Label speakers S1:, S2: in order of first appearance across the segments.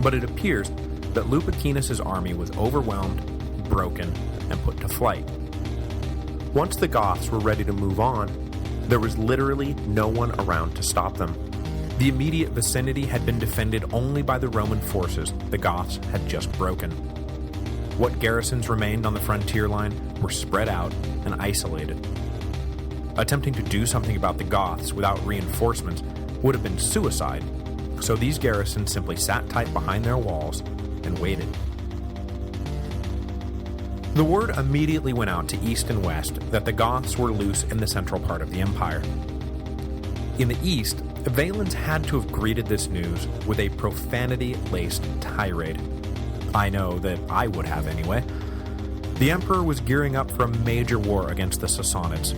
S1: but it appears that Lupicinus's army was overwhelmed, broken, and put to flight. Once the Goths were ready to move on, there was literally no one around to stop them. The immediate vicinity had been defended only by the Roman forces the Goths had just broken. What garrisons remained on the frontier line were spread out and isolated. Attempting to do something about the Goths without reinforcements would have been suicide, so these garrisons simply sat tight behind their walls and waited. The word immediately went out to east and west that the Goths were loose in the central part of the empire. In the east, Valens had to have greeted this news with a profanity-laced tirade. I know that I would have anyway. The emperor was gearing up for a major war against the Sassanids,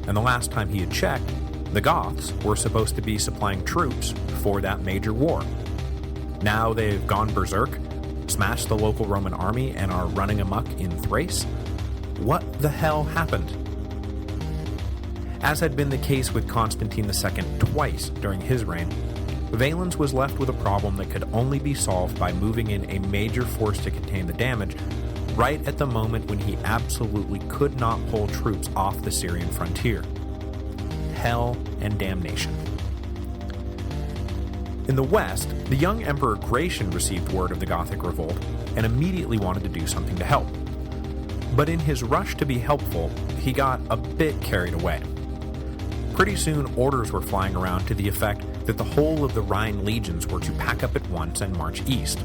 S1: and the last time he had checked, the Goths were supposed to be supplying troops for that major war. Now they've gone berserk, smashed the local Roman army, and are running amok in Thrace? What the hell happened? As had been the case with Constantine II twice during his reign, Valens was left with a problem that could only be solved by moving in a major force to contain the damage right at the moment when he absolutely could not pull troops off the Syrian frontier. Hell and damnation. In the west, the young Emperor Gratian received word of the Gothic revolt and immediately wanted to do something to help. But in his rush to be helpful, he got a bit carried away. Pretty soon, orders were flying around to the effect that the whole of the Rhine legions were to pack up at once and march east.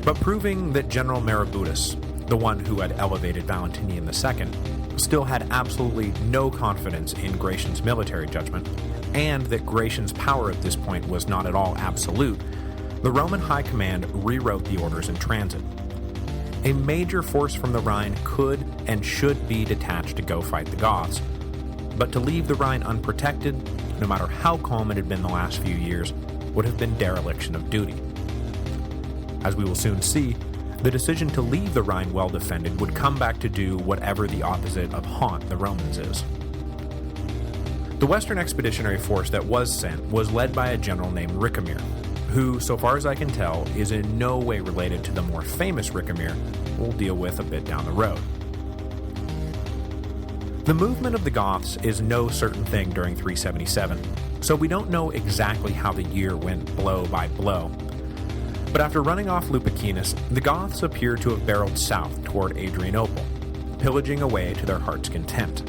S1: But proving that General Marabutus, the one who had elevated Valentinian II, still had absolutely no confidence in Gratian's military judgment, and that Gratian's power at this point was not at all absolute, the Roman High Command rewrote the orders in transit. A major force from the Rhine could and should be detached to go fight the Goths, but to leave the Rhine unprotected, no matter how calm it had been the last few years, would have been dereliction of duty. As we will soon see, the decision to leave the Rhine well defended would come back to do whatever the opposite of haunt the Romans is. The Western Expeditionary Force that was sent was led by a general named Ricimer, who, so far as I can tell, is in no way related to the more famous Ricimer we'll deal with a bit down the road. The movement of the Goths is no certain thing during 377, so we don't know exactly how the year went blow by blow. But after running off Lupicinus, the Goths appear to have barreled south toward Adrianople, pillaging away to their heart's content.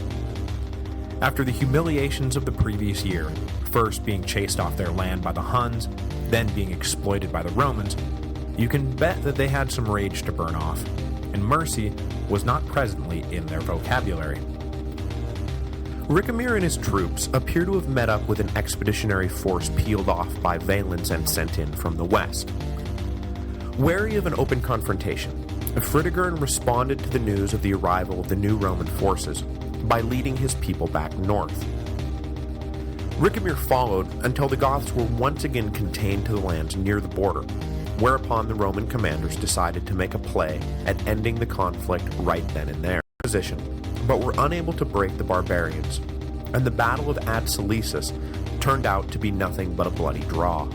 S1: After the humiliations of the previous year, first being chased off their land by the Huns, then being exploited by the Romans, you can bet that they had some rage to burn off, and mercy was not presently in their vocabulary. Ricimer and his troops appear to have met up with an expeditionary force peeled off by Valens and sent in from the west. Wary of an open confrontation, Fritigern responded to the news of the arrival of the new Roman forces by leading his people back north. Ricimer followed until the Goths were once again contained to the lands near the border, whereupon the Roman commanders decided to make a play at ending the conflict right then and there. Position, but were unable to break the barbarians, and the Battle of Ad Salices turned out to be nothing but a bloody draw.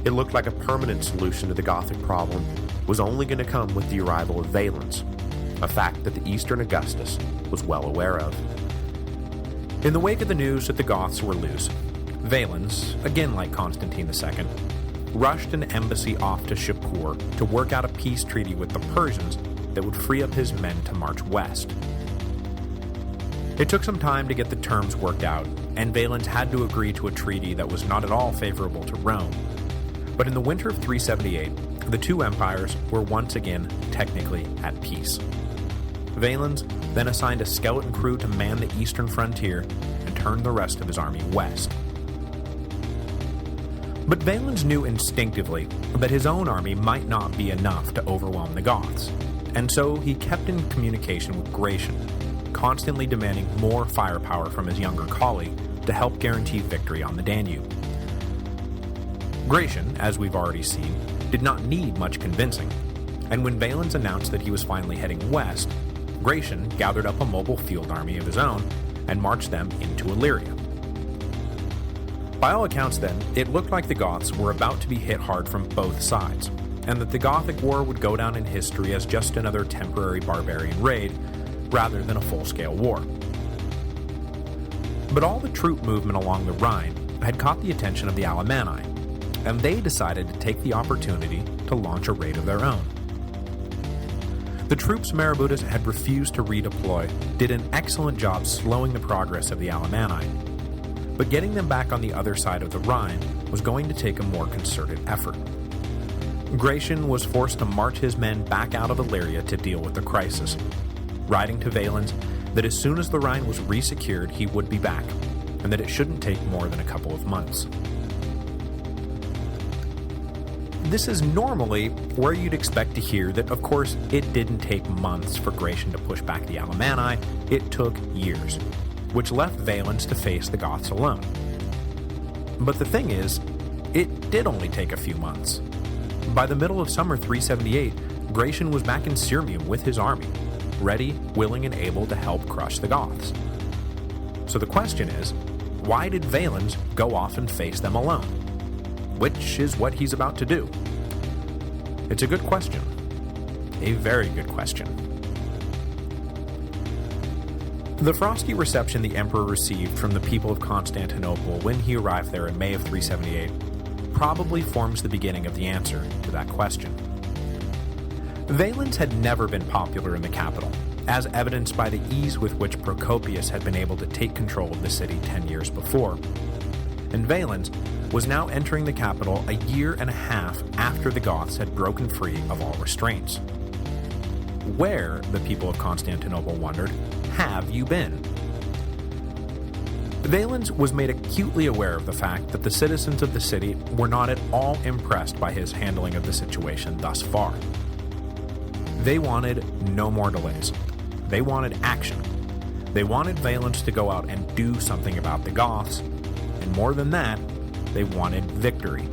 S1: It looked like a permanent solution to the Gothic problem was only going to come with the arrival of Valens, a fact that the Eastern Augustus was well aware of. In the wake of the news that the Goths were loose, Valens, again like Constantine II, rushed an embassy off to Shapur to work out a peace treaty with the Persians that would free up his men to march west. It took some time to get the terms worked out, and Valens had to agree to a treaty that was not at all favorable to Rome. But in the winter of 378, the two empires were once again technically at peace. Valens then assigned a skeleton crew to man the eastern frontier and turned the rest of his army west. But Valens knew instinctively that his own army might not be enough to overwhelm the Goths, and so he kept in communication with Gratian, constantly demanding more firepower from his younger colleague to help guarantee victory on the Danube. Gratian, as we've already seen, did not need much convincing, and when Valens announced that he was finally heading west, Gratian gathered up a mobile field army of his own and marched them into Illyria.
S2: By all accounts then, it looked like the Goths were about to be hit hard from both sides, and that the Gothic War would go down in history as just another temporary barbarian raid, rather than a full-scale war. But all the troop movement along the Rhine had caught the attention of the Alemanni, and they decided to take the opportunity to launch a raid of their own. The troops Marabudus had refused to redeploy did an excellent job slowing the progress of the Alemanni, but getting them back on the other side of the Rhine was going to take a more concerted effort. Gratian was forced to march his men back out of Illyria to deal with the crisis, writing to Valens that as soon as the Rhine was resecured he would be back, and that it shouldn't take more than a couple of months. This is normally where you'd expect to hear that, of course, it didn't take months for Gratian to push back the Alemanni, it took years, which left Valens to face the Goths alone. But the thing is, it did only take a few months. By the middle of summer 378, Gratian was back in Sirmium with his army, ready, willing, and able to help crush the Goths. So the question is, why did Valens go off and face them alone? Which is what he's about to do. It's a good question. A very good question. The frosty reception the Emperor received from the people of Constantinople when he arrived there in May of 378 probably forms the beginning of the answer to that question. Valens had never been popular in the capital, as evidenced by the ease with which Procopius had been able to take control of the city 10 years before. And Valens was now entering the capital a year and a half after the Goths had broken free of all restraints. Where, the people of Constantinople wondered, have you been? Valens was made acutely aware of the fact that the citizens of the city were not at all impressed by his handling of the situation thus far. They wanted no more delays. They wanted action. They wanted Valens to go out and do something about the Goths, and more than that, they wanted victory.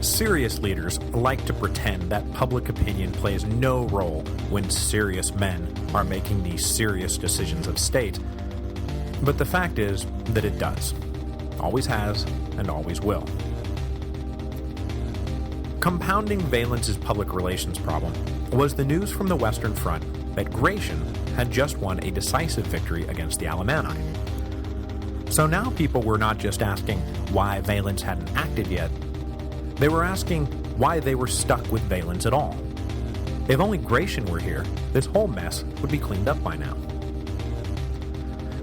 S2: Serious leaders like to pretend that public opinion plays no role when serious men are making these serious decisions of state, but the fact is that it does. Always has, and always will. Compounding Valens' public relations problem was the news from the Western Front that Gratian had just won a decisive victory against the Alemanni. So now people were not just asking why Valens hadn't acted yet, they were asking why they were stuck with Valens at all. If only Gratian were here, this whole mess would be cleaned up by now.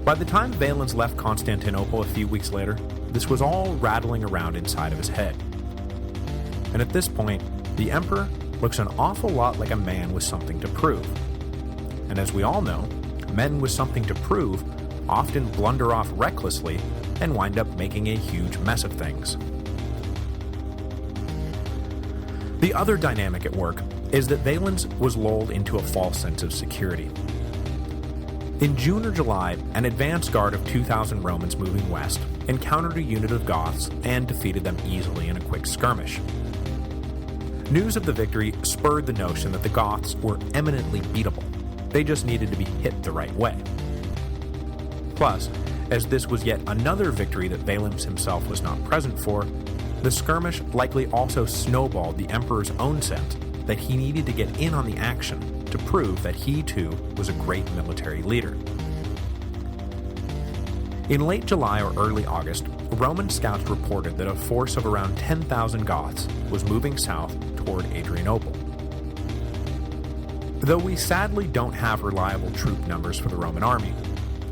S2: By the time Valens left Constantinople a few weeks later, this was all rattling around inside of his head. And at this point, the Emperor looks an awful lot like a man with something to prove. And as we all know, men with something to prove often blunder off recklessly and wind up making a huge mess of things. The other dynamic at work is that Valens was lulled into a false sense of security. In June or July, an advance guard of 2,000 Romans moving west encountered a unit of Goths and defeated them easily in a quick skirmish. News of the victory spurred the notion that the Goths were eminently beatable. They just needed to be hit the right way. Plus, as this was yet another victory that Valens himself was not present for, the skirmish likely also snowballed the Emperor's own sense that he needed to get in on the action to prove that he too was a great military leader. In late July or early August, Roman scouts reported that a force of around 10,000 Goths was moving south toward Adrianople. Though we sadly don't have reliable troop numbers for the Roman army,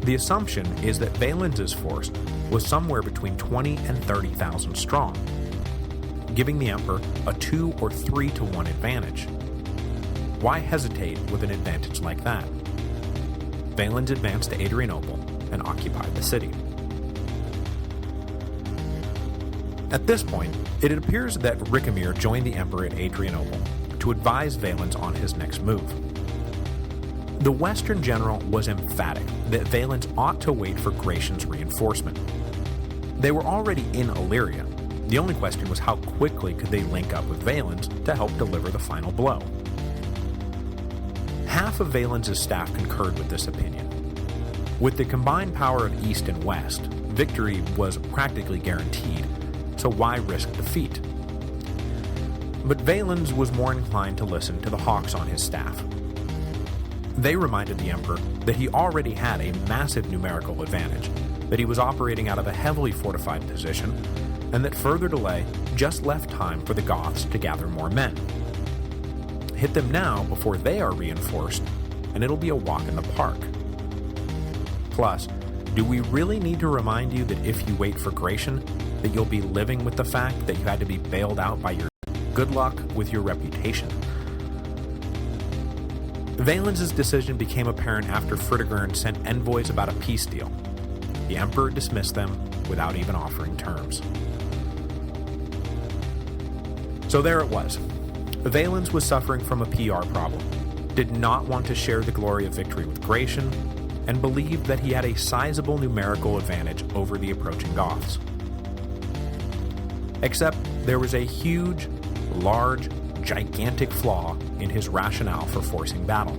S2: the assumption is that Valens' force was somewhere between 20 and 30,000 strong, giving the Emperor a 2 or 3 to 1 advantage. Why hesitate with an advantage like that? Valens advanced to Adrianople and occupied the city. At this point, it appears that Ricimer joined the Emperor at Adrianople to advise Valens on his next move. The Western general was emphatic that Valens ought to wait for Gratian's reinforcement. They were already in Illyria. The only question was how quickly could they link up with Valens to help deliver the final blow. Half of Valens' staff concurred with this opinion. With the combined power of East and West, victory was practically guaranteed, so why risk defeat? But Valens was more inclined to listen to the hawks on his staff. They reminded the Emperor that he already had a massive numerical advantage, that he was operating out of a heavily fortified position, and that further delay just left time for the Goths to gather more men. Hit them now before they are reinforced, and it'll be a walk in the park. Plus, do we really need to remind you that if you wait for Gratian, that you'll be living with the fact that you had to be bailed out by your good luck with your reputation? Valens' decision became apparent after Fritigern sent envoys about a peace deal. The Emperor dismissed them without even offering terms. So there it was. Valens was suffering from a PR problem, did not want to share the glory of victory with Gratian, and believed that he had a sizable numerical advantage over the approaching Goths. Except there was a huge, large, gigantic flaw in his rationale for forcing battle.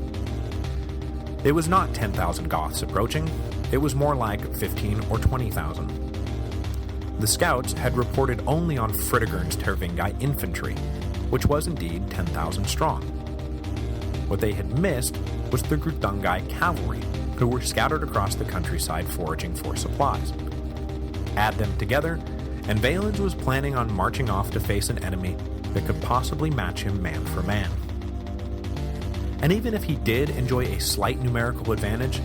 S2: It was not 10,000 Goths approaching, it was more like 15 or 20,000. The scouts had reported only on Fritigern's Tervingi infantry, which was indeed 10,000 strong. What they had missed was the Greuthungi cavalry, who were scattered across the countryside foraging for supplies. Add them together, and Valens was planning on marching off to face an enemy that could possibly match him man for man. And even if he did enjoy a slight numerical advantage,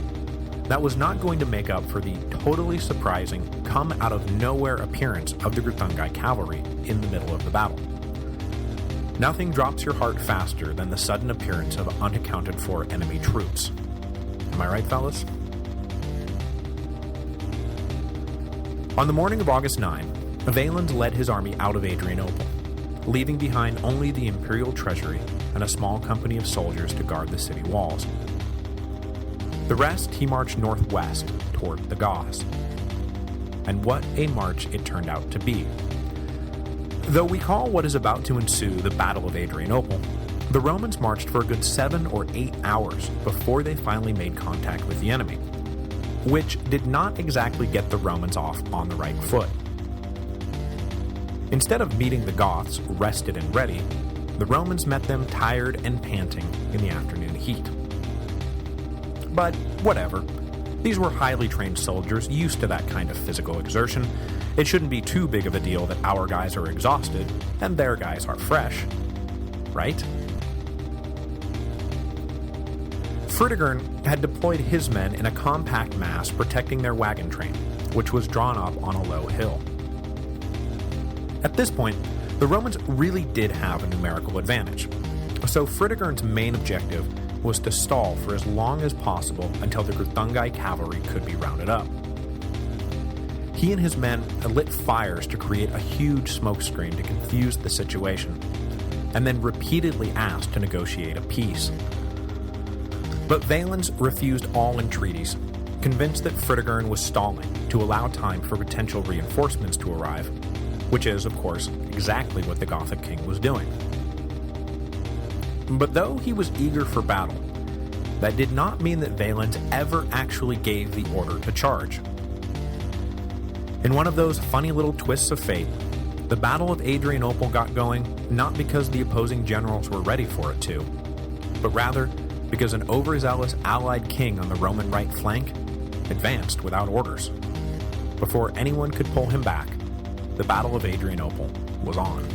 S2: that was not going to make up for the totally surprising, come-out-of-nowhere appearance of the Greuthungi cavalry in the middle of the battle. Nothing drops your heart faster than the sudden appearance of unaccounted-for enemy troops. Am I right, fellas? On the morning of August 9, Valens led his army out of Adrianople, leaving behind only the imperial treasury and a small company of soldiers to guard the city walls. The rest he marched northwest toward the Goths. And what a march it turned out to be. Though we call what is about to ensue the Battle of Adrianople, the Romans marched for a good 7 or 8 hours before they finally made contact with the enemy, which did not exactly get the Romans off on the right foot. Instead of meeting the Goths rested and ready, the Romans met them tired and panting in the afternoon heat. But whatever. These were highly trained soldiers used to that kind of physical exertion. It shouldn't be too big of a deal that our guys are exhausted and their guys are fresh. Right? Fritigern had deployed his men in a compact mass protecting their wagon train, which was drawn up on a low hill. At this point, the Romans really did have a numerical advantage, so Fritigern's main objective was to stall for as long as possible until the Greuthungi cavalry could be rounded up. He and his men lit fires to create a huge smokescreen to confuse the situation, and then repeatedly asked to negotiate a peace. But Valens refused all entreaties, convinced that Fritigern was stalling to allow time for potential reinforcements to arrive, which is, of course, exactly what the Gothic king was doing. But though he was eager for battle, that did not mean that Valens ever actually gave the order to charge. In one of those funny little twists of fate, the Battle of Adrianople got going not because the opposing generals were ready for it to, but rather because an overzealous allied king on the Roman right flank advanced without orders. Before anyone could pull him back, the Battle of Adrianople was on.